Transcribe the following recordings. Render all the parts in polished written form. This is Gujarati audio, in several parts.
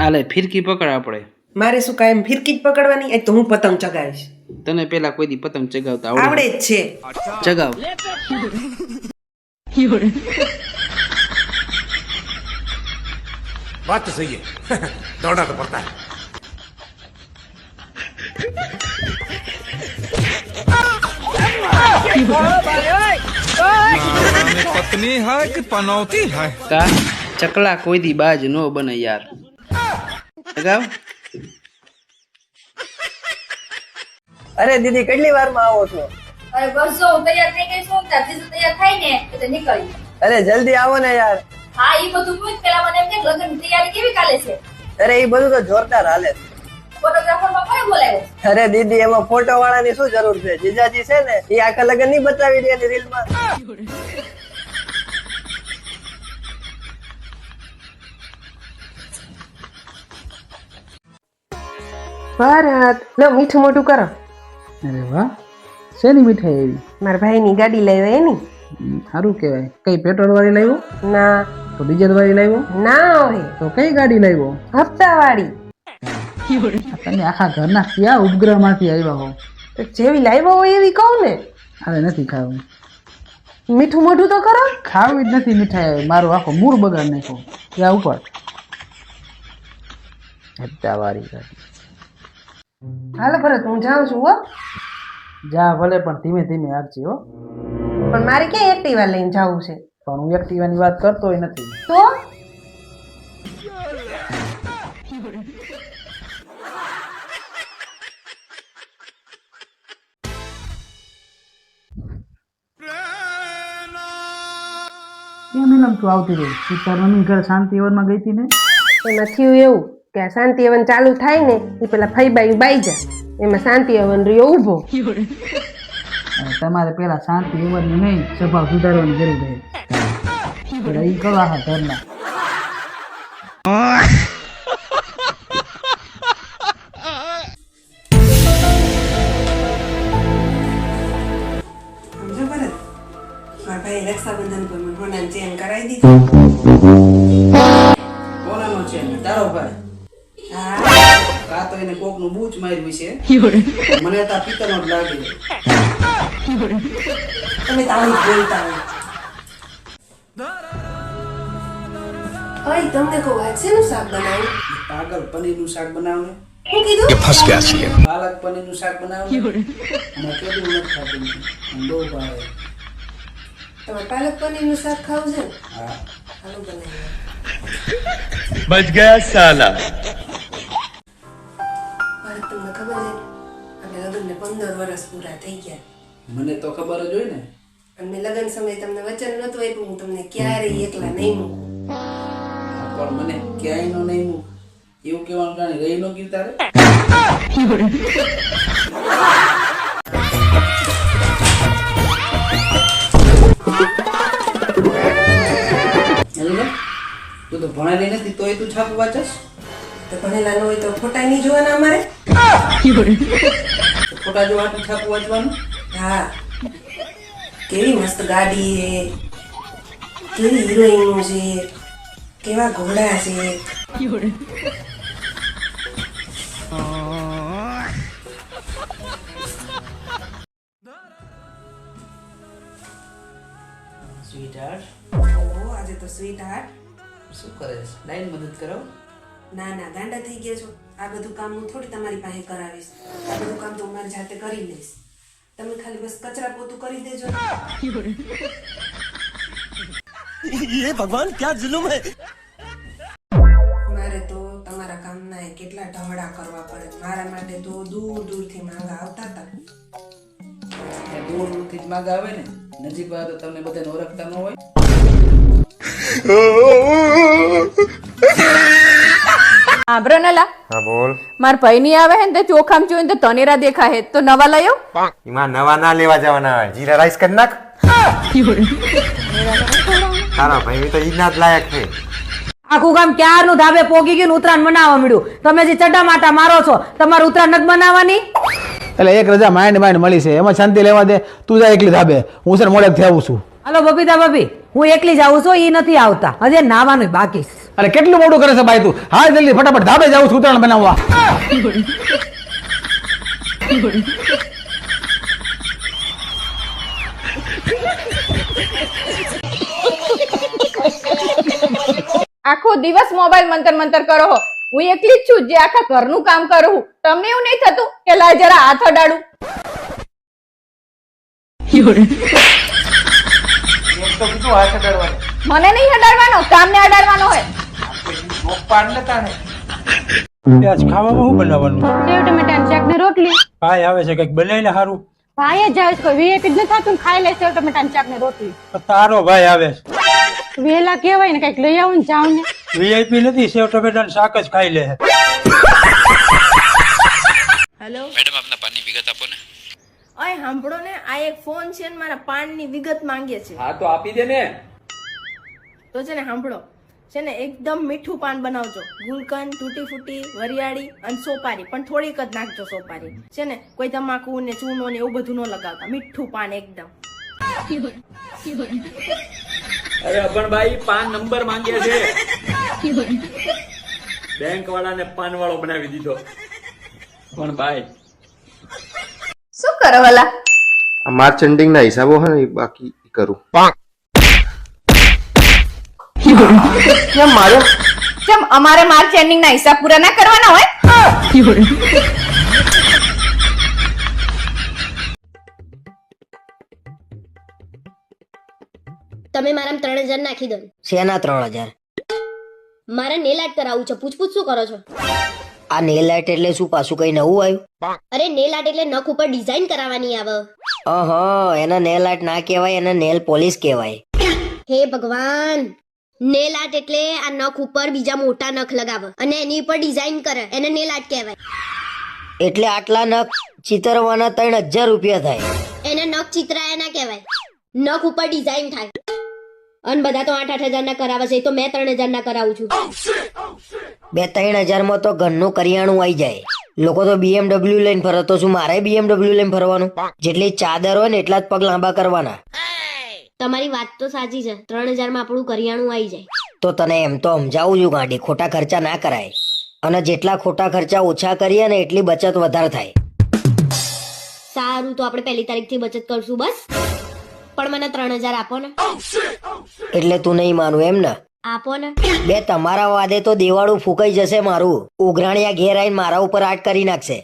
આલે ફિરકી પકડ આપણે. મારે શું કાયમ ફિરકી જ પકડવાની? તો હું પતંગ ચગાવીશ. તને પેલા કોઈ દી પતંગ ચગાવતા આવડે જ છે. ચગાવ. बात तो सही है दौड़ना तो पड़ता है पत्नी है कि पनौती है કા ચકલા કોઈ દી બાજ નો બને યાર. ચગાવ. અરે દીદી કેટલી વારમાં આવો છો? અરે બસ જો હું તૈયાર થઈ ગઈ છું ત્યાંથી જો તૈયાર થાય ને એટલે નીકળી. અરે જલ્દી આવો ને યાર. હા ઈ બધું પૂછ પેલા મને એમ કે લગ્નની તૈયારી કેવી ચાલે છે? અરે એ બધું તો જોરદાર હાલે છે. ફોટોગ્રાફર માં કોને બોલાવ્યો? અરે દીદી એમાં ફોટો વાળાની શું જરૂર છે? જીજાજી છે ને એ આખા લગન નહીં બતાવી દે એની રીલમાં. ભારત લો મીઠું મોટું કરો. અરે વાહ, શેની મીઠાઈ એવી? મારા ભાઈની ગાડી લાવ્યો એની. સારું કહેવાય. કઈ પેટ્રોલ વાળી લાવ્યો? ના તો ડીઝલ વાળી લાવ્યો? ના હોય તો કઈ ગાડી લાવ્યો? હપ્તા વાળી. તમે આખા ઘરના ક્યાં ઉપગ્રહ માંથી આવ્યા હો? તો જેવી લાવ્યો હોય એવી કહું ને. હવે નથી ખાવું. મીઠું મોઢું તો કરો. ખાવી જ નથી મીઠાઈ. મારો આખો મૂળ બગાડ નાખો. ત્યાં ઉપર હપ્તા વાળી ગાડી. હાલો ભરત હું જાઉં છું હો. જા ભલે, પણ ધીમે ધીમે આવજે હો. પણ મારે ક્યાં એક્ટિવા લઈને જવું છે? પણ હું એક્ટિવાની વાત કરતોય નથી. તો કેમ એમ તું આવતી રહી? તું તાર મમ્મી ઘર શાંતિવનમાં ગઈ હતી ને? એમાં થયું એવું કે આ શાંતિ હવન ચાલુ થાય ને એ પેલા ફઈબાઈ બાઈ જા એમાં શાંતિ હવન રહ્યો ઊભો. અને તમારે પેલા શાંતિ એવરની નહીં, સ્વભાવ સુધારવાની જરૂર છે. એટલે એ કલા હા ઘરના. સમજો ભરત મારા ભાઈ રક્ષાબંધન પર મને હોનાની ચેન કરાવી દીધી. કોનાનો છે? તારો ભાઈ. હા કા તો એને કોકનું બૂચ માર્યું છે. મને તો આ પિત્તરનો જ લાગે. તમે તો આવું જ બોલતા હોય. ઓય તમને કહું આજ શેનું શાક બનાવ્યું? પાગલ, પનીરનું શાક બનાવ ને. શું કીધું? फंस गया सी પાલક પનીરનું શાક બનાવ ને. અને કેદું નથી ખાતું. મને બહુ ભાવે. તમારે પાલક પનીરનું શાક ખાવું છે ને? હા. હાલો બનાવીએ. बच गया साला ભારત તમને ખબર છે આપણે લગ્નને 15 વર્ષ પૂરા થઈ ગયા. મને તો ખબર જ હોય ને. અને મેં લગ્ન સમયે તમને વચન નહોતું આપ્યું હું તમને ક્યારેય એકલા નહીં મૂકું. પણ મને ક્યાંય નો નહીં મૂક એવું કહેવાનું જાણે રહી નો ગયું તારે. તું તો ભણેલી નથી તોય તું છાપું વાંચસ? તો ભણેલા ન હોય તો ફોટા નહીં જોવાના અમારે? ફોટા જોવાનું છાપું વાંચવાનું? હા કેવી મસ્ત ગાડી છે, કેવી હિરોઈનો છે, કેવા ઘોડા છે. સ્વીટહાર્ટ, ઓહો આજે તો સ્વીટ હાર્ટ. શું કરે છે? લાઈન મદદ કરો. ના ના ગાંડા થઈ ગયા છો. આ બધું કામ હું થોડી તમારી પાસે કરાવીશ. આ બધું કામ તો હું મારી જાતે કરી લઈશ. તમે ખાલી બસ કચરા પોતું કરી દેજો. ये भगवान क्या जुल्म है મારે તો તમારા કામના એ કેટલા ઢવડા કરવા પડે. મારા માટે તો દૂર દૂરથી માંગા આવતા હતા. દૂર દૂરથી જ માગ આવે ને, નજીક વાળા તો તમને બધાને ઓળખતા ન હોય. આંબ્રનલા હા બોલ. માર ભાઈ ની આવે હે ને તે ચોખામ જોઈને તો તનેરા દેખાય તો નવા લાયો. એમાં નવા ના લેવા જવાના હોય, જીરા રાઈસ કરી નાખ. તારા ભાઈ તો ઈ ના જ લાયક છે. આખું ગામ ક્યારનું ધાબે પોગી ગયું, ઉત્તરાયણ મનાવવા મળ્યું. તમે જે ચડ્ડા માટા મારો છો, તમારું ઉત્તરાયણ નથી બનાવવાની? એટલે એક રજા માઇન્ડ મળી છે, એમાં શાંતિ લેવા દે. તું જા એકલી ધાબે, હું છે ને મોડેકથી આવું છું. હાલો બબીતા ભાભી, હું એકલી જ આવું છું, ઈ નથી આવતા. હજે નાવાનું બાકી. અરે કેટલું મોટું કરે છે ભાઈ તું? હા જલ્દી ફટાફટ ધાબે જાઉં છું ઉત્તરાયણ બનાવવા. આખો દિવસ મોબાઈલ મંતર મંતર કરો હો. હું એકલી જ છું જે આખા ઘરનું કામ કરું છું. તમને એવું નહીં થતું કે લાય જરા હાથ અડાડું? મને નહીં અડાડવાનો, કામને અડાડવાનો હોય. આજ ખાવામાં શું બનાવવાનું? સેવ ટમેટાનું શાક ને રોટલી. ભાઈ આવે છે કઈક બનાવી લે સારું. ભાઈ જ આવે છે, કોઈ વીઆઈપી જ નથી થતું ને ખાઈ લે સેવ ટમેટાનું શાક ને રોટલી. તારો ભાઈ આવે છે. વહેલા કહેવાય ને કઈક લઈ આવું ને જાવ ને. વીઆઈપી નથી, સેવ ટમેટાનું શાક જ ખાઈ લે. હેલો मैडम अपना पानी विगत आपो ने. ઓય સાંભળો ને, આ એક ફોન છે ને મારા પાનની વિગત માંગે છે. हाँ तो आप ही दे ने. તો છે ને સાંભળો, છે ને એકદમ મીઠું પાન બનાવજો. ગુલકંદ, તૂટી ફૂટી, વરિયાળી અને સોપારી, પણ થોડીક જ નાખજો સોપારી. છે ને કોઈ તમાકુ ને ચૂનો ને એવું બધું ન લગાવતા, મીઠું પાન એકદમ. अरे अपन भाई पान नंबर मांगे छे. बैंक वाला ने पान वालो बनावी दीधो. पण भाई શું કરો વાલા? આ માર્ચેન્ડિંગ ના હિસાબો હે ને એ બાકી કરું. કેમ માર્યો? કેમ અમારે માર્ચ એન્ડિંગ ના હિસાબ પૂરા ના કરવાના હોય? તમે મારા 3000 નાખી દો. શેના 3000? મારે નેલ આર્ટ કરાવવું છે. પૂછપૂછ શું કરો છો? આ નેલ આર્ટ એટલે શું? પાછું કઈ નવું આવ્યું? અરે નેલ આર્ટ એટલે નખ ઉપર ડિઝાઇન કરાવવાની આવે. એના નેલ આર્ટ ના કહેવાય, એને નેલ પોલિશ કહેવાય. હે ભગવાન, નેલ આર્ટ એટલે આ નખ ઉપર બીજા મોટા નખ લગાવે અને એની ઉપર ડિઝાઇન કરે, એને નેલ આર્ટ કહેવાય. એટલે આટલા નખ ચિતરવાના 3000 રૂપિયા થાય. એને નખ ચિત્રાયા ના કહેવાય, નખ ઉપર ડિઝાઇન થાય. અને બધા તો 8-8 ના કરાવે છે, તો મેં 3000 ના કરાવું છું. 2-3000 માં તો ઘરનું કરિયાણું આવી જાય. લોકો તો BMW લઈને ફરે, તો શું મારે BMW લઈને ફરવાનું? જેટલી ચાદર હોય ને એટલા જ પગ લાંબા કરવાના. તમારી વાત તો સાચી છે, 3000 માં આપણું કરિયાણું આવી જાય. તો તને એમ તો સમજાવું છું ગાંડી, ખોટા ખર્ચા ના કરાય. અને જેટલા ખોટા ખર્ચા ઓછા કરીએ ને એટલી બચત વધારે થાય. સારું, તો આપણે 1 તારીખથી બચત કરશું બસ. પણ મને 3000 આપો ને. એટલે તું નહીં માનું એમ ને? આપો ને. બે તમારા વાદે તો દેવાળું ફૂંકાઈ જશે મારું. ઉઘરાણિયા ઘેર આવીને મારા ઉપર આટ કરી નાખશે.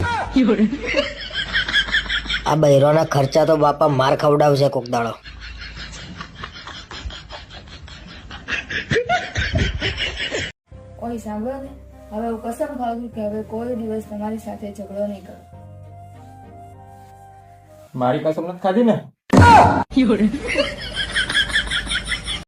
આ બૈરોના ખર્ચા તો બાપા માર ખવડાવશે કોક દાડો. ઓય સાંભળો ને, હવે હું કસમ ખાઉં છું કે હવે કોઈ દિવસ તમારી સાથે ઝઘડો નહીં કરું. મારી કસમ નથી ખાધી ને.